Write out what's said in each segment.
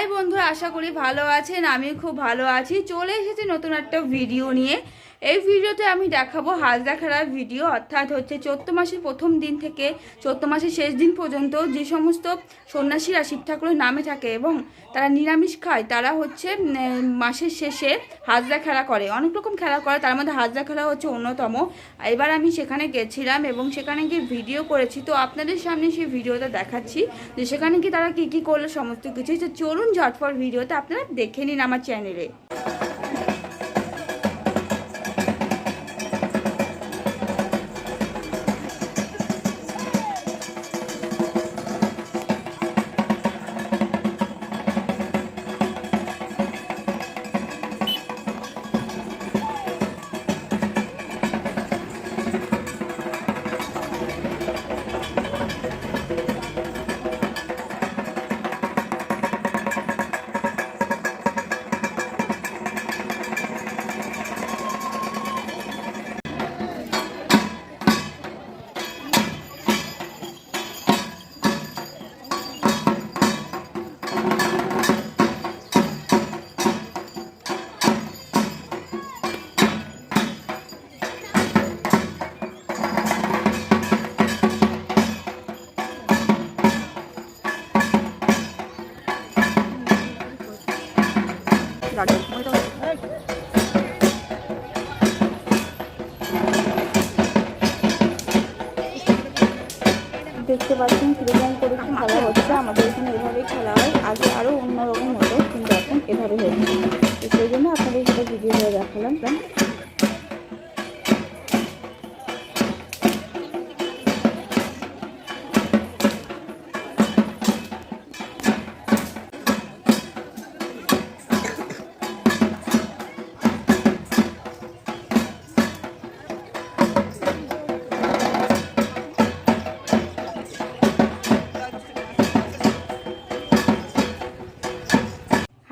High বন্ধুরা, আশা করি ভালো আছেন। আমি খুব ভালো আছি। চলে এসেছি নতুন একটা ভিডিও নিয়ে। এই ভিডিওতে আমি দেখাবো হাজরা খেলার ভিডিও, অর্থাৎ হচ্ছে চৈত্র মাসের প্রথম দিন থেকে চৈত্র মাসের শেষ দিন পর্যন্ত যে সমস্ত সন্ন্যাসীরা শিব ঠাকুরের নামে থাকে এবং তারা নিরামিষ খায়, তারা হচ্ছে মাসের শেষে হাজরা খেলা করে। অনেক রকম খেলা করে, তার মধ্যে হাজরা খেলা হচ্ছে অন্যতম। এবার আমি সেখানে গেছিলাম এবং সেখানে গিয়ে ভিডিও করেছি, তো আপনাদের সামনে সেই ভিডিওটা দেখাচ্ছি যে সেখানে কি তারা কী করলো সমস্ত কিছু। চলুন ঝটফট ভিডিওতে আপনারা দেখে নিন আমার চ্যানেলে। দেখতে পাচ্ছেন কিরকম করে খেলা হচ্ছে। আমাদের এখানে এভাবেই খেলা হয়, আগে আরও অন্যরকম হতো, কিন্তু এখন এভাবে হচ্ছে। তো সেই জন্য আপনাদের সাথে ভিডিও করে দেখালাম।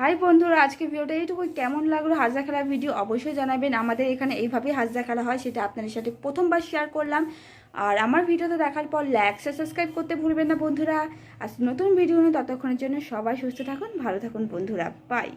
হাই বন্ধুরা, আজকে ভিডিওটা এইটুকু। কেমন লাগলো হাজরা খেলার ভিডিও অবশ্যই জানাবেন। আমাদের এখানে এইভাবেই হাজরা খেলা হয়, সেটা আপনাদের সাথে প্রথমবার শেয়ার করলাম। আর আমার ভিডিওটা দেখার পর লাইক সাবস্ক্রাইব করতে ভুলবেন না বন্ধুরা। আজ নতুন ভিডিও নিয়ে ততক্ষণের জন্য সবাই সুস্থ থাকুন, ভালো থাকুন বন্ধুরা। বাই।